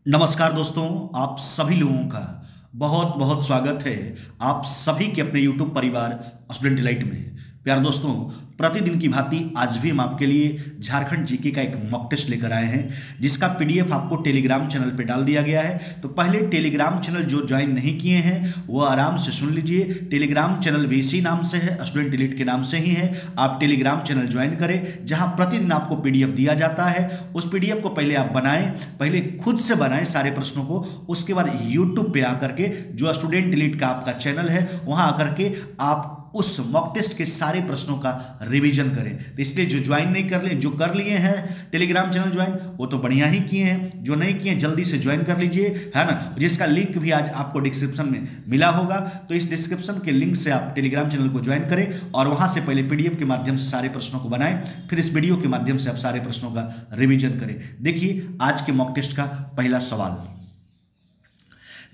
नमस्कार दोस्तों, आप सभी लोगों का बहुत बहुत स्वागत है आप सभी के अपने YouTube परिवार स्टूडेंट डिलाइट में। प्यार दोस्तों, प्रतिदिन की भांति आज भी हम आपके लिए झारखंड जीके का एक मॉक टेस्ट लेकर आए हैं, जिसका PDF आपको टेलीग्राम चैनल पे डाल दिया गया है। तो पहले टेलीग्राम चैनल जो ज्वाइन नहीं किए हैं वो आराम से सुन लीजिए। टेलीग्राम चैनल भी इसी नाम से है, स्टूडेंट डिलीट के नाम से ही है। आप टेलीग्राम चैनल ज्वाइन करें, जहां प्रतिदिन आपको PDF दिया जाता है। उस PDF को पहले आप बनाएं, पहले खुद से बनाएं सारे प्रश्नों को। उसके बाद YouTube पे आकर के जो स्टूडेंट डिलीट का आपका चैनल है वहां आकर के आप उस मॉक टेस्ट के सारे प्रश्नों का रिवीजन करें। तो इसलिए जो ज्वाइन नहीं कर लिए, जो कर लिए हैं टेलीग्राम चैनल ज्वाइन, वो तो बढ़िया ही किए हैं। जो नहीं किए जल्दी से ज्वाइन कर लीजिए, है ना, जिसका लिंक भी आज आपको डिस्क्रिप्शन में मिला होगा। तो इस डिस्क्रिप्शन के लिंक से आप टेलीग्राम चैनल को ज्वाइन करें और वहां से पहले PDF के माध्यम से सारे प्रश्नों को बनाएं, फिर इस वीडियो के माध्यम से आप सारे प्रश्नों का रिवीजन करें। देखिए आज के मॉक टेस्ट का पहला सवाल,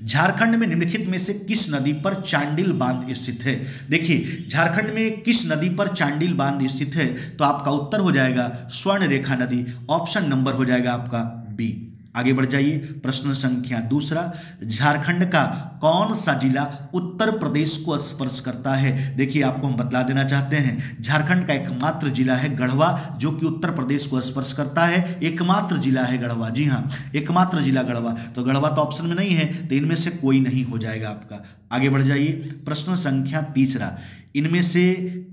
झारखंड में निम्नलिखित में से किस नदी पर चांडिल बांध स्थित है। देखिए झारखंड में किस नदी पर चांडिल बांध स्थित है, तो आपका उत्तर हो जाएगा स्वर्ण रेखा नदी। ऑप्शन नंबर हो जाएगा आपका बी। आगे बढ़ जाइए, प्रश्न संख्या दूसरा, झारखंड का कौन सा जिला उत्तर प्रदेश को स्पर्श करता है। देखिए आपको हम बतला देना चाहते हैं, झारखंड का एकमात्र जिला है गढ़वा, जो कि उत्तर प्रदेश को स्पर्श करता है। एकमात्र जिला है गढ़वा, जी हाँ, एकमात्र जिला गढ़वा। तो गढ़वा तो ऑप्शन में नहीं है, तो इनमें से कोई नहीं हो जाएगा आपका। आगे बढ़ जाइए, प्रश्न संख्या तीसरा, इनमें से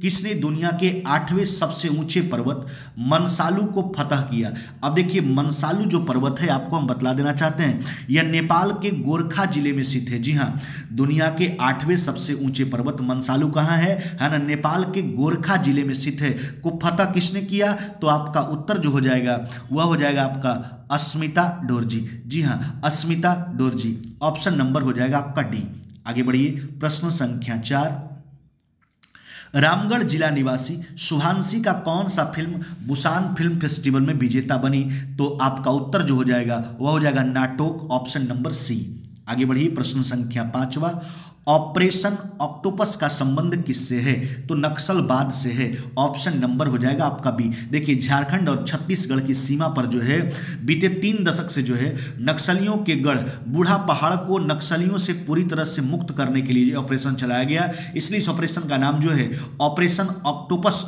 किसने दुनिया के 8वें सबसे ऊंचे पर्वत मनसालू को फतह किया। अब देखिए मनसालू जो पर्वत है आपको हम बतला देना चाहते हैं, यह नेपाल के गोरखा जिले में स्थित है। जी हाँ, दुनिया के 8वें सबसे ऊंचे पर्वत मनसालू कहाँ है ना, नेपाल के गोरखा जिले में स्थित है। को फतह किसने किया, तो आपका उत्तर जो हो जाएगा वह हो जाएगा आपका अस्मिता डोरजी। जी हाँ, अस्मिता डोरजी। ऑप्शन नंबर हो जाएगा आपका डी। आगे बढ़िए, प्रश्न संख्या 4, रामगढ़ जिला निवासी शुभांशी का कौन सा फिल्म बुसान फिल्म फेस्टिवल में विजेता बनी। तो आपका उत्तर जो हो जाएगा वह हो जाएगा नाटोक। Option number C. आगे बढ़िए, प्रश्न संख्या 5वां, ऑपरेशन ऑक्टोपस का संबंध किससे है, तो नक्सलवाद से है। ऑप्शन नंबर हो जाएगा आपका बी। देखिए झारखंड और छत्तीसगढ़ की सीमा पर जो है बीते 3 दशक से जो है नक्सलियों के गढ़ बूढ़ा पहाड़ को नक्सलियों से पूरी तरह से मुक्त करने के लिए ऑपरेशन चलाया गया। इसलिए इस ऑपरेशन का नाम जो है ऑपरेशन ऑक्टोपस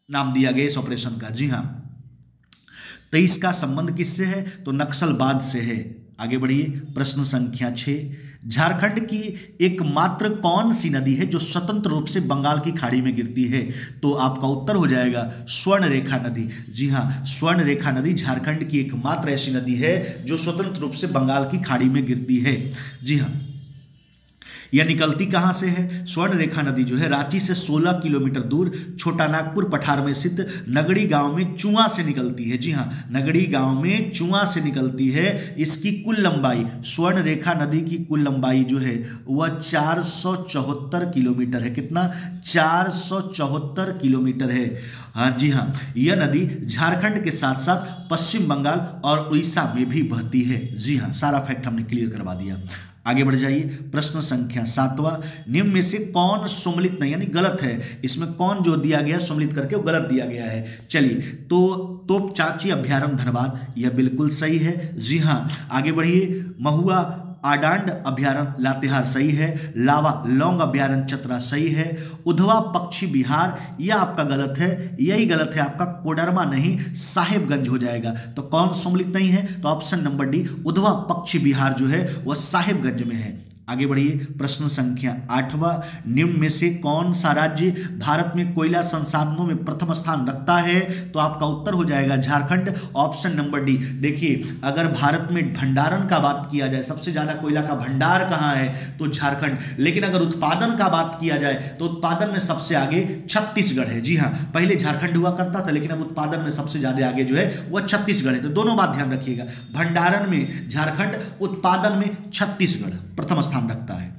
नाम दिया गया इस ऑपरेशन का। जी हाँ, तो इसका संबंध किससे है, तो नक्सलवाद से है। आगे बढ़िए, प्रश्न संख्या 6, झारखंड की एकमात्र कौन सी नदी है जो स्वतंत्र रूप से बंगाल की खाड़ी में गिरती है। तो आपका उत्तर हो जाएगा स्वर्ण रेखा नदी। जी हाँ, स्वर्ण रेखा नदी झारखंड की एकमात्र ऐसी नदी है जो स्वतंत्र रूप से बंगाल की खाड़ी में गिरती है। जी हाँ, यह निकलती कहाँ से है, स्वर्ण रेखा नदी जो है रांची से 16 किलोमीटर दूर छोटा नागपुर पठार में स्थित नगड़ी गांव में चुआ से निकलती है। जी हाँ, नगड़ी गांव में चुआ से निकलती है। इसकी कुल लंबाई, स्वर्ण रेखा नदी की कुल लंबाई जो है वह 474 किलोमीटर है। कितना, 474 किलोमीटर है। हाँ जी हाँ, यह नदी झारखंड के साथ साथ पश्चिम बंगाल और उड़ीसा में भी बहती है। जी हाँ, सारा फैक्ट हमने क्लियर करवा दिया। आगे बढ़ जाइए, प्रश्न संख्या 7वां, निम्न में से कौन सम्मिलित नहीं यानी गलत है। इसमें कौन जो दिया गया सम्मिलित करके वो गलत दिया गया है। चलिए, तो तोप चाची अभ्यारण्य धनबाद यह बिल्कुल सही है। जी हाँ, आगे बढ़िए, महुआ आडांड अभ्यारण्य लातेहार सही है। लावा लौंग अभ्यारण्य चतरा सही है। उधवा पक्षी बिहार यह आपका गलत है, यही गलत है आपका, कोडरमा नहीं साहेबगंज हो जाएगा। तो कौन सम्मिलित नहीं है, तो ऑप्शन नंबर डी, उधवा पक्षी बिहार जो है वह साहेबगंज में है। आगे बढ़िए, प्रश्न संख्या 8वां, निम्न में से कौन सा राज्य भारत में कोयला संसाधनों में प्रथम स्थान रखता है। तो आपका उत्तर हो जाएगा झारखंड। Option number D. देखिए अगर भारत में भंडारण का बात किया जाए, सबसे ज्यादा कोयला का भंडार कहाँ है, तो झारखंड। लेकिन अगर उत्पादन का बात किया जाए तो उत्पादन में सबसे आगे छत्तीसगढ़ है। जी हाँ, पहले झारखंड हुआ करता था, लेकिन अब उत्पादन में सबसे ज्यादा आगे जो है वह छत्तीसगढ़ है। तो दोनों बात ध्यान रखिएगा, भंडारण में झारखंड, उत्पादन में छत्तीसगढ़ प्रथम स्थान रखता है।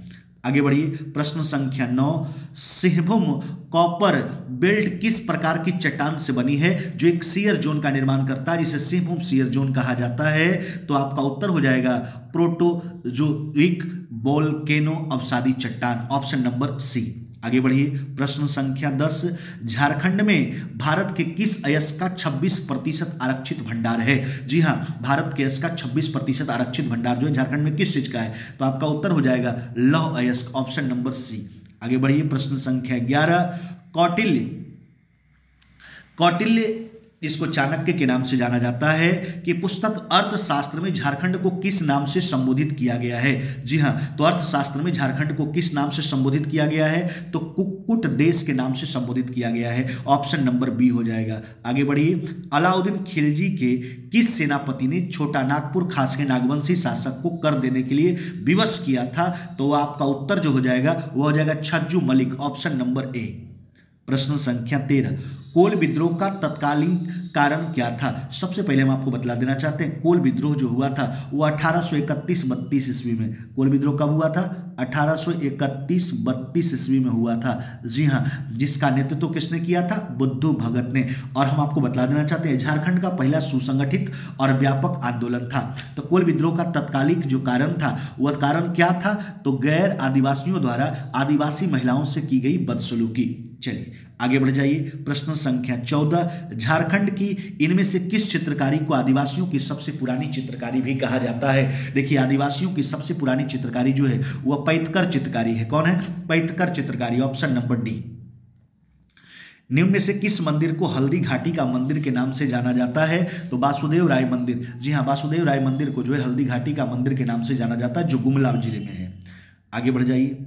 आगे बढ़िए, प्रश्न संख्या 9, सिंहभूम कॉपर बेल्ट किस प्रकार की चट्टान से बनी है जो एक शियर जोन का निर्माण करता है, जिसे सिंहभूम शियर जोन कहा जाता है। तो आपका उत्तर हो जाएगा प्रोटोजोइक वोल्केनो अवसादी चट्टान। Option number C. आगे बढ़िए। प्रश्न संख्या 10, झारखंड में भारत के किस अयस्क का 26% आरक्षित भंडार है? जी हाँ, भारत के अयस्क का 26% आरक्षित भंडार जो है झारखंड में किस चीज का है? तो आपका उत्तर हो जाएगा लौह अयस्क, ऑप्शन नंबर सी। आगे बढ़िए। प्रश्न संख्या 11, कौटिल्य इसको चाणक्य के नाम से जाना जाता है कि पुस्तक अर्थशास्त्र में झारखंड को किस नाम से संबोधित किया गया है? जी हाँ, तो अर्थशास्त्र में झारखंड को किस नाम से संबोधित किया गया है? तो कुक्कुट देश के नाम से संबोधित किया गया है, ऑप्शन नंबर बी हो जाएगा। आगे बढ़िए। अलाउद्दीन खिलजी के किस सेनापति ने छोटा नागपुर खास के नागवंशी शासक को कर देने के लिए विवश किया था? तो आपका उत्तर जो हो जाएगा वो हो जाएगा Chhajju Malik, option number A. प्रश्न संख्या 13, कोल विद्रोह का तत्कालीन कारण क्या था? सबसे पहले हम आपको बतला देना चाहते हैं, कोल विद्रोह जो हुआ था वो 1831-32 ईस्वी में। कोल विद्रोह कब हुआ था? 1831-32 ईस्वी में हुआ था। जी हाँ, जिसका नेतृत्व किसने किया था? बुद्धू भगत ने। और हम आपको बतला देना चाहते हैं, झारखंड का पहला सुसंगठित और व्यापक आंदोलन था। तो कोल विद्रोह का तत्कालिक जो कारण था वह कारण क्या था? तो गैर आदिवासियों द्वारा आदिवासी महिलाओं से की गई बदसलूकी। चलिए आगे बढ़ जाइए। प्रश्न संख्या 14, झारखंड की इनमें से किस चित्रकारी को आदिवासियों की सबसे पुरानी चित्रकारी भी कहा जाता है? देखिए, आदिवासियों की सबसे पुरानी चित्रकारी जो है वह पैतकर चित्रकारी है। कौन है? पैतकर चित्रकारी, ऑप्शन नंबर डी। निम्न में से किस मंदिर को हल्दी घाटी का मंदिर के नाम से जाना जाता है? तो वासुदेव राय मंदिर। जी हाँ, वासुदेव राय मंदिर को जो है हल्दी घाटी का मंदिर के नाम से जाना जाता है, जो गुमला जिले में है। आगे बढ़ जाइए।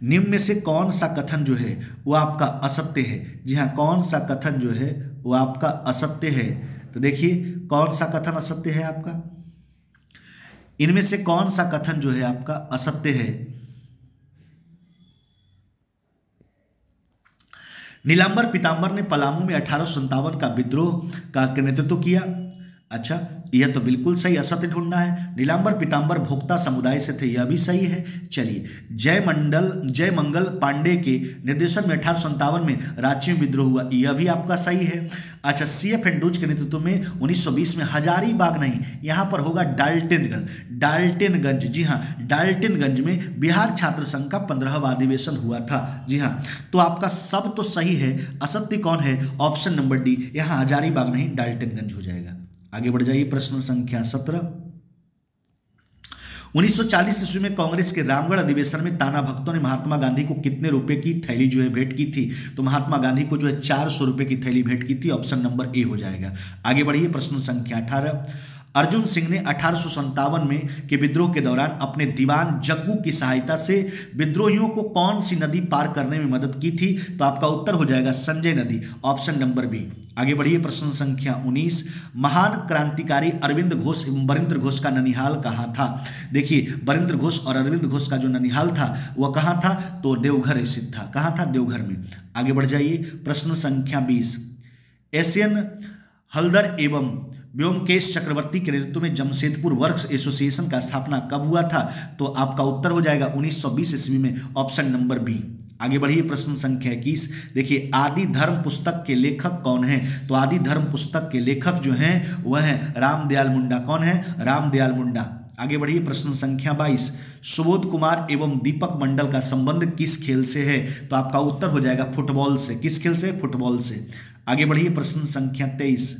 निम्न में से कौन सा कथन जो है वो आपका असत्य है? जी हाँ, कौन सा कथन जो है वो आपका असत्य है? तो देखिए, कौन सा कथन असत्य है आपका? इनमें से कौन सा कथन जो है आपका असत्य है? नीलांबर पीतांबर ने पलामू में 1857 का विद्रोह का नेतृत्व किया। अच्छा, यह तो बिल्कुल सही, असत्य ढूंढना है। नीलांबर पीतांबर भोक्ता समुदाय से थे, यह भी सही है। चलिए, जय मंगल पांडे के निर्देशन में 1857 में रांची में विद्रोह हुआ, यह भी आपका सही है। अच्छा, CF एंड्रूज के नेतृत्व में 1920 में हजारीबाग नहीं, यहाँ पर होगा डाल्टनगंज। जी हाँ, डाल्टनगंज में बिहार छात्र संघ का 15वां अधिवेशन हुआ था। जी हाँ, तो आपका सब तो सही है, असत्य कौन है? ऑप्शन नंबर डी, यहाँ हजारीबाग नहीं डाल्टनगंज हो जाएगा। आगे बढ़ जाइए। प्रश्न संख्या 17, 1940 ईस्वी में कांग्रेस के रामगढ़ अधिवेशन में ताना भक्तों ने महात्मा गांधी को कितने रुपए की थैली जो है भेंट की थी? तो महात्मा गांधी को जो है 400 रुपए की थैली भेंट की थी, ऑप्शन नंबर ए हो जाएगा। आगे बढ़िए। प्रश्न संख्या 18, अर्जुन सिंह ने 1857 में के विद्रोह के दौरान अपने दीवान जग्गू की सहायता से विद्रोहियों को कौन सी नदी पार करने में मदद की थी? तो आपका उत्तर हो जाएगा संजय नदी, ऑप्शन नंबर बी। आगे बढ़िए। प्रश्न संख्या 19, महान क्रांतिकारी अरविंद घोष एवं बरिंद्र घोष का ननिहाल कहाँ था? देखिए, बरिंद्र घोष और अरविंद घोष का जो ननिहाल था वह कहाँ था? तो देवघर स्थित था। कहाँ था? देवघर में। आगे बढ़ जाइए। प्रश्न संख्या 20, एशियन हल्दर एवं व्योमकेश चक्रवर्ती के नेतृत्व में जमशेदपुर वर्क्स एसोसिएशन का स्थापना कब हुआ था? तो आपका उत्तर हो जाएगा 1920 ईस्वी में, ऑप्शन नंबर बी। आगे बढ़िए। प्रश्न संख्या 21, देखिए, आदि धर्म पुस्तक के लेखक कौन हैं? तो आदि धर्म पुस्तक के लेखक जो हैं वह हैं रामदयाल मुंडा। कौन है? रामदयाल मुंडा। आगे बढ़िए। प्रश्न संख्या 22, सुबोध कुमार एवं दीपक मंडल का संबंध किस खेल से है? तो आपका उत्तर हो जाएगा फुटबॉल से। किस खेल से? फुटबॉल से। आगे बढ़िए। प्रश्न संख्या 23,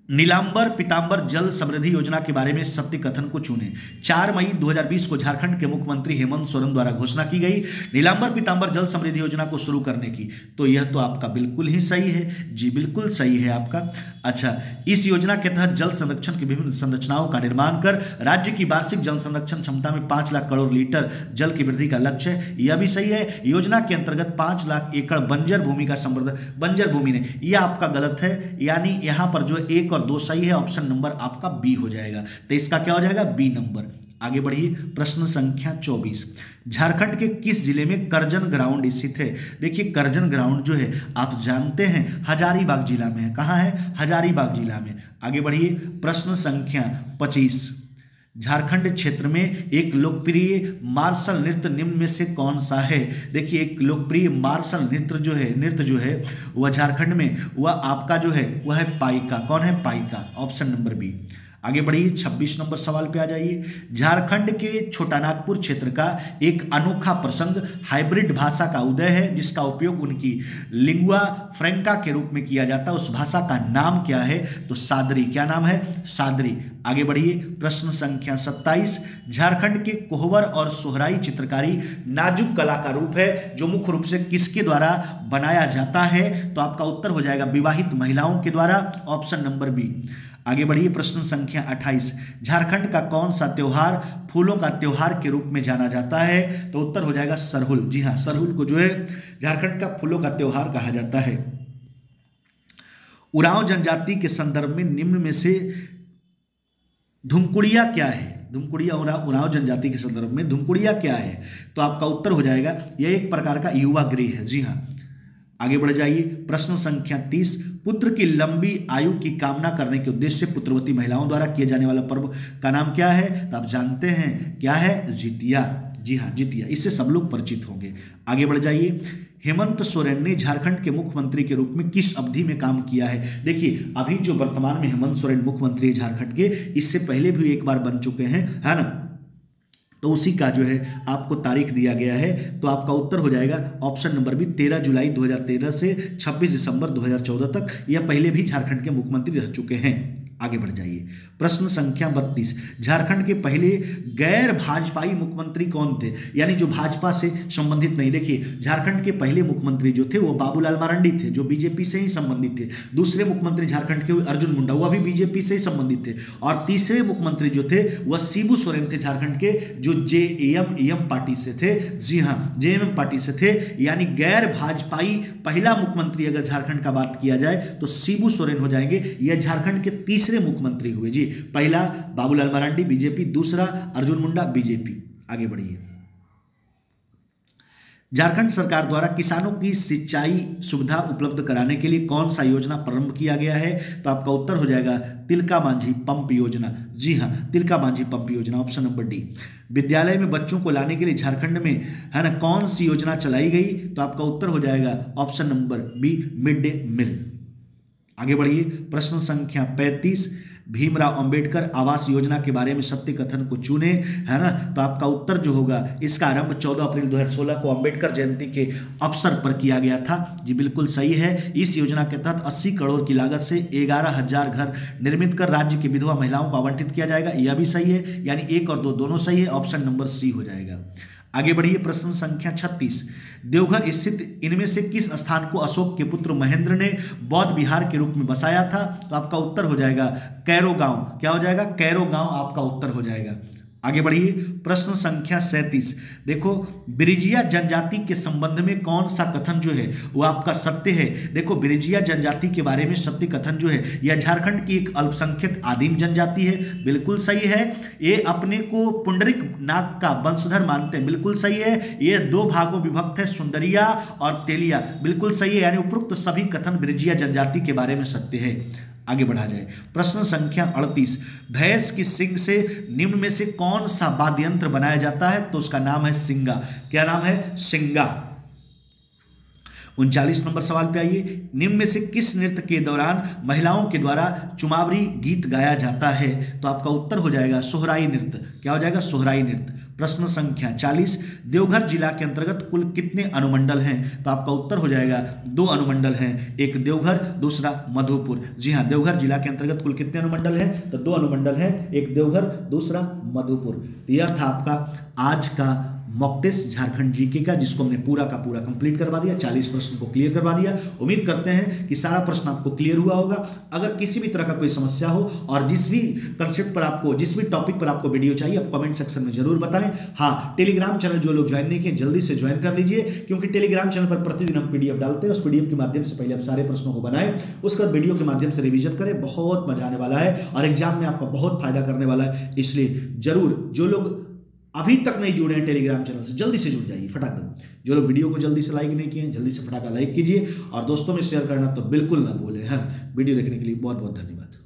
नीलांबर पीतांबर जल समृद्धि योजना के बारे में सत्य कथन को चुनें। 4 मई 2020 को झारखंड के मुख्यमंत्री हेमंत सोरेन द्वारा घोषणा की गई नीलांबर पीतांबर जल समृद्धि योजना को शुरू करने की। तो यह तो आपका बिल्कुल ही सही है। जी बिल्कुल सही है आपका। अच्छा, इस योजना के तहत जल संरक्षण की विभिन्न संरचनाओं का निर्माण कर राज्य की वार्षिक जल संरक्षण क्षमता में 5 लाख करोड़ लीटर जल की वृद्धि का लक्ष्य है। यह भी सही है। योजना के अंतर्गत 5 लाख एकड़ बंजर भूमि का संवर्धन, बंजर भूमि ने, यह आपका गलत है, यानी यहाँ पर जो 1 और 2 सही है, ऑप्शन नंबर आपका बी हो जाएगा। तो इसका क्या हो जाएगा? B number. आगे बढ़िए। प्रश्न संख्या 24, झारखंड के किस जिले में करजन ग्राउंड स्थित है? देखिए, करजन ग्राउंड जो है आप जानते हैं हजारीबाग जिला में है। कहाँ है? हजारीबाग जिला में। आगे बढ़िए। प्रश्न संख्या 25, झारखंड क्षेत्र में एक लोकप्रिय मार्शल नृत्य निम्न में से कौन सा है? देखिए, एक लोकप्रिय मार्शल नृत्य जो है वह झारखंड में वह आपका जो है वह है पाइका। कौन है? Paika, option number B. आगे बढ़िए 26 नंबर सवाल पे आ जाइए। झारखंड के छोटा नागपुर क्षेत्र का एक अनोखा प्रसंग हाइब्रिड भाषा का उदय है जिसका उपयोग उनकी लिंगुआ फ्रैंका के रूप में किया जाता है। उस भाषा का नाम क्या है? तो सादरी। क्या नाम है? सादरी। आगे बढ़िए प्रश्न संख्या 27। झारखंड के कोहबर और सोहराई चित्रकारी नाजुक कला का रूप है जो मुख्य रूप से किसके द्वारा बनाया जाता है? तो आपका उत्तर हो जाएगा विवाहित महिलाओं के द्वारा, ऑप्शन नंबर बी। आगे बढ़िए प्रश्न संख्या 28। झारखंड का कौन सा त्योहार फूलों का त्योहार के रूप में जाना जाता है? तो उत्तर हो जाएगा सरहुल। जी हाँ, सरहुल को जो है झारखंड का फूलों का त्योहार कहा जाता है। उरांव जनजाति के संदर्भ में निम्न में से धुमकुड़िया क्या है? धुमकुड़िया उरांव जनजाति के संदर्भ में धुमकुड़िया क्या है? तो आपका उत्तर हो जाएगा यह एक प्रकार का युवा गृह है। जी हाँ, आगे बढ़ जाइए प्रश्न संख्या 30। पुत्र की लंबी आयु की कामना करने के उद्देश्य से पुत्रवती महिलाओं द्वारा किए जाने वाला पर्व का नाम क्या है? तो आप जानते हैं क्या है? जितिया। जी हाँ, जितिया। इससे सब लोग परिचित होंगे। आगे बढ़ जाइए। हेमंत सोरेन ने झारखंड के मुख्यमंत्री के रूप में किस अवधि में काम किया है? देखिए अभी जो वर्तमान में हेमंत सोरेन मुख्यमंत्री है झारखंड के, इससे पहले भी एक बार बन चुके हैं, है ना? तो उसी का जो है आपको तारीख दिया गया है। तो आपका उत्तर हो जाएगा ऑप्शन नंबर बी 13 जुलाई 2013 से 26 दिसंबर 2014 तक। यह पहले भी झारखंड के मुख्यमंत्री रह चुके हैं। आगे बढ़ जाइए प्रश्न संख्या 32। झारखंड के पहले गैर भाजपाई मुख्यमंत्री कौन थे? यानी जो भाजपा से संबंधित नहीं। देखिए झारखंड के पहले मुख्यमंत्री जो थे वो बाबूलाल मरांडी थे जो बीजेपी से ही संबंधित थे। दूसरे मुख्यमंत्री झारखंड के अर्जुन मुंडा, वह भी बीजेपी से ही संबंधित थे। और तीसरे मुख्यमंत्री जो थे वह शिबू सोरेन थे झारखंड के, जो जेएमएम पार्टी से थे। जी हाँ, जेएमएम पार्टी से थे। यानी गैर भाजपाई पहला मुख्यमंत्री अगर झारखंड का बात किया जाए तो शिबू सोरेन हो जाएंगे। यह झारखंड के तीसरे मुख्यमंत्री हुए। जी, पहला बाबूलाल मरांडी बीजेपी, दूसरा अर्जुन मुंडा बीजेपी। आगे बढ़िए। झारखंड सरकार द्वारा किसानों की सिंचाई सुविधा उपलब्ध कराने के लिए कौन सा योजना प्रारंभ किया गया है? तो आपका उत्तर हो जाएगा तिलका मांझी पंप योजना। जी हाँ, तिलका मांझी पंप योजना, ऑप्शन नंबर डी। विद्यालय में बच्चों को लाने के लिए झारखंड में, है ना, कौन सी योजना चलाई गई? तो आपका उत्तर हो जाएगा option number B mid day meal. आगे बढ़िए प्रश्न संख्या 35। भीमराव अंबेडकर आवास योजना के बारे में सत्य कथन को चुने, है ना? तो आपका उत्तर जो होगा, इसका आरंभ 14 अप्रैल 2016 को अंबेडकर जयंती के अवसर पर किया गया था। जी बिल्कुल सही है। इस योजना के तहत 80 करोड़ की लागत से 11,000 घर निर्मित कर राज्य की विधवा महिलाओं को आवंटित किया जाएगा। यह भी सही है, यानी 1 और 2 दोनों सही है। ऑप्शन नंबर सी हो जाएगा। आगे बढ़िए प्रश्न संख्या 36। देवघर स्थित इनमें से किस स्थान को अशोक के पुत्र महेंद्र ने बौद्ध विहार के रूप में बसाया था? तो आपका उत्तर हो जाएगा कैरो गांव। क्या हो जाएगा? कैरो गांव आपका उत्तर हो जाएगा। आगे बढ़िए प्रश्न संख्या 37। देखो बिरिजिया जनजाति के संबंध में कौन सा कथन जो है वो आपका सत्य है? देखो बिरिजिया जनजाति के बारे में सत्य कथन जो है, यह झारखंड की एक अल्पसंख्यक आदिम जनजाति है। बिल्कुल सही है। ये अपने को पुंडरिक नाग का वंशधर मानते हैं। बिल्कुल सही है। ये 2 भागों विभक्त है, सुंदरिया और तेलिया। बिल्कुल सही है। यानी उपरोक्त सभी कथन बिरिजिया जनजाति के बारे में सत्य है। आगे बढ़ा जाए प्रश्न संख्या 38। भैंस की सींग से निम्न में से कौन सा वाद्य यंत्र बनाया जाता है? तो उसका नाम है सिंगा। क्या नाम है? सिंगा। 39 नंबर सवाल पे आइए। निम्न में से किस नृत्य के दौरान महिलाओं के द्वारा चुमावरी गीत गाया जाता है? तो आपका उत्तर हो जाएगा सोहराई नृत्य। क्या हो जाएगा? सोहराई नृत्य। प्रश्न संख्या 40। देवघर जिला के अंतर्गत कुल कितने अनुमंडल हैं? तो आपका उत्तर हो जाएगा 2 अनुमंडल हैं, एक देवघर दूसरा मधुपुर। जी हाँ, देवघर जिला के अंतर्गत कुल कितने अनुमंडल हैं? तो 2 अनुमंडल हैं, एक देवघर दूसरा मधुपुर। तो यह था आपका आज का मॉक टेस्ट झारखंड जीके का, जिसको हमने पूरा का पूरा कंप्लीट करवा दिया, 40 प्रश्न को क्लियर करवा दिया। उम्मीद करते हैं कि सारा प्रश्न आपको क्लियर हुआ होगा। अगर किसी भी तरह का कोई समस्या हो और जिस भी कंसेप्ट पर आपको, जिस भी टॉपिक पर आपको वीडियो चाहिए, आप कमेंट सेक्शन में जरूर बताएं। हाँ, टेलीग्राम चैनल जो लोग ज्वाइन नहीं किए जल्दी से ज्वाइन कर लीजिए, क्योंकि टेलीग्राम चैनल पर प्रतिदिन हम पीडीएफ डालते हैं। उस पीडीएफ के माध्यम से पहले आप सारे प्रश्नों को बनाएं, उसके बाद वीडियो के माध्यम से रिवीजन करें। बहुत मजा आने वाला है और एग्जाम में आपका बहुत फायदा करने वाला है। इसलिए जरूर जो लोग अभी तक नहीं जुड़े हैं टेलीग्राम चैनल से, जल्दी से जुड़ जाइए फटाक। जो लोग वीडियो को जल्दी से लाइक नहीं किए हैं, जल्दी से फटाका लाइक कीजिए और दोस्तों में शेयर करना तो बिल्कुल ना भूलें। हर वीडियो देखने के लिए बहुत बहुत धन्यवाद।